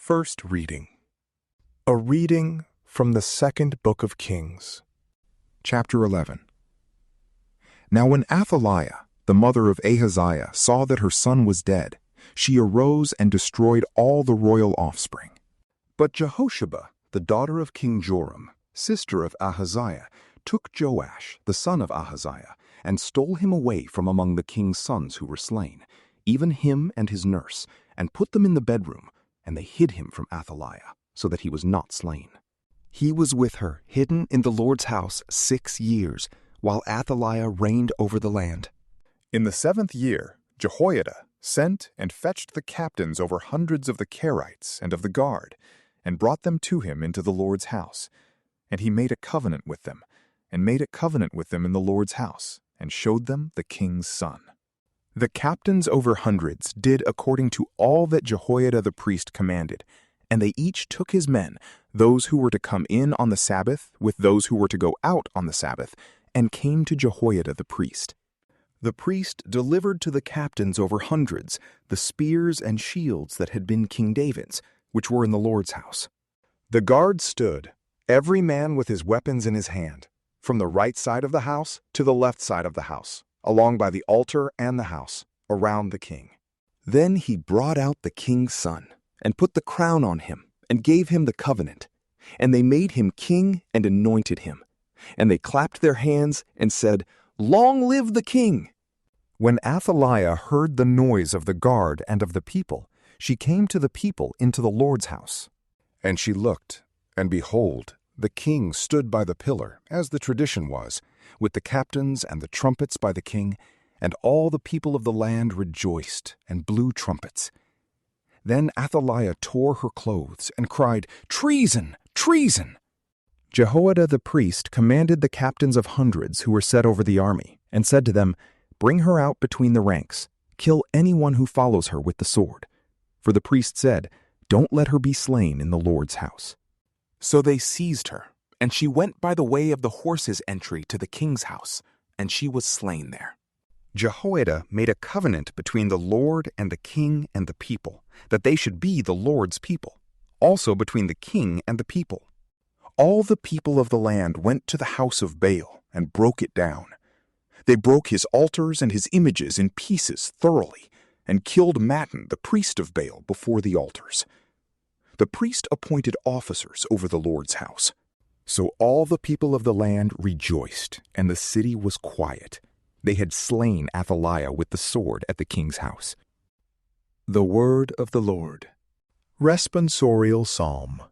First reading. A reading from the second book of Kings. Chapter 11. Now when Athaliah, the mother of Ahaziah, saw that her son was dead, she arose and destroyed all the royal offspring. But Jehosheba, the daughter of King Joram, sister of Ahaziah, took Joash, the son of Ahaziah, and stole him away from among the king's sons who were slain, even him and his nurse, and put them in the bedroom, and they hid him from Athaliah, so that he was not slain. He was with her, hidden in the Lord's house 6 years, while Athaliah reigned over the land. In the 7th year, Jehoiada sent and fetched the captains over hundreds of the Kerites and of the guard, and brought them to him into the Lord's house. And he made a covenant with them, and made a covenant with them in the Lord's house, and showed them the king's son. The captains over hundreds did according to all that Jehoiada the priest commanded, and they each took his men, those who were to come in on the Sabbath with those who were to go out on the Sabbath, and came to Jehoiada the priest. The priest delivered to the captains over hundreds the spears and shields that had been King David's, which were in the Lord's house. The guards stood, every man with his weapons in his hand, from the right side of the house to the left side of the house, along by the altar and the house, around the king. Then he brought out the king's son, and put the crown on him, and gave him the covenant. And they made him king and anointed him. And they clapped their hands and said, "Long live the king!" When Athaliah heard the noise of the guard and of the people, she came to the people into the Lord's house. And she looked, and behold, the king stood by the pillar, as the tradition was, with the captains and the trumpets by the king, and all the people of the land rejoiced and blew trumpets. Then Athaliah tore her clothes and cried, "Treason! Treason!" Jehoiada the priest commanded the captains of hundreds who were set over the army, and said to them, "Bring her out between the ranks, kill anyone who follows her with the sword." For the priest said, "Don't let her be slain in the Lord's house." So they seized her, and she went by the way of the horses' entry to the king's house, and she was slain there. Jehoiada made a covenant between the Lord and the king and the people, that they should be the Lord's people, also between the king and the people. All the people of the land went to the house of Baal and broke it down. They broke his altars and his images in pieces thoroughly, and killed Mattan, the priest of Baal, before the altars. The priest appointed officers over the Lord's house. So all the people of the land rejoiced, and the city was quiet. They had slain Athaliah with the sword at the king's house. The word of the Lord. Responsorial Psalm.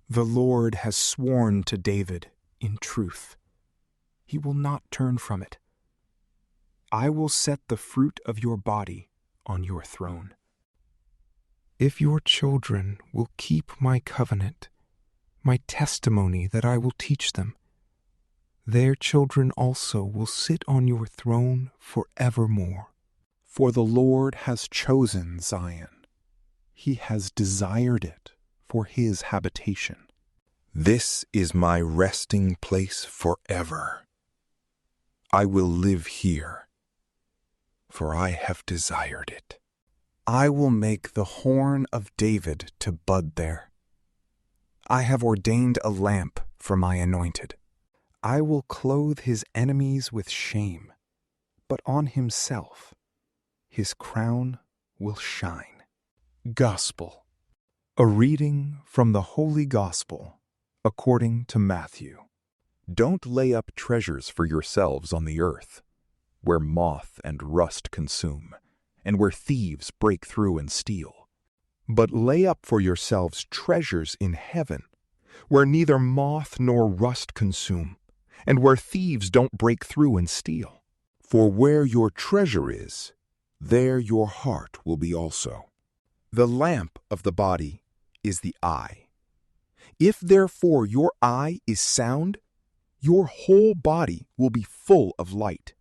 The Lord has sworn to David in truth. He will not turn from it. I will set the fruit of your body on your throne. If your children will keep my covenant, my testimony that I will teach them, their children also will sit on your throne forevermore. For the Lord has chosen Zion. He has desired it for his habitation. This is my resting place forever. I will live here, for I have desired it. I will make the horn of David to bud there. I have ordained a lamp for my anointed. I will clothe his enemies with shame, but on himself his crown will shine. Gospel. A reading from the Holy Gospel according to Matthew. Don't lay up treasures for yourselves on the earth, where moth and rust consume, and where thieves break through and steal. But lay up for yourselves treasures in heaven, where neither moth nor rust consume, and where thieves don't break through and steal. For where your treasure is, there your heart will be also. The lamp of the body is the eye. If therefore your eye is sound, your whole body will be full of light.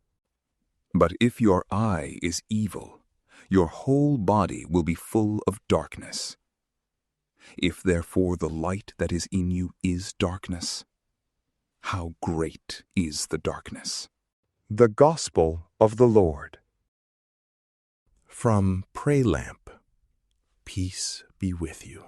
But if your eye is evil, your whole body will be full of darkness. If therefore the light that is in you is darkness, how great is the darkness. The Gospel of the Lord. From PrayLamp, peace be with you.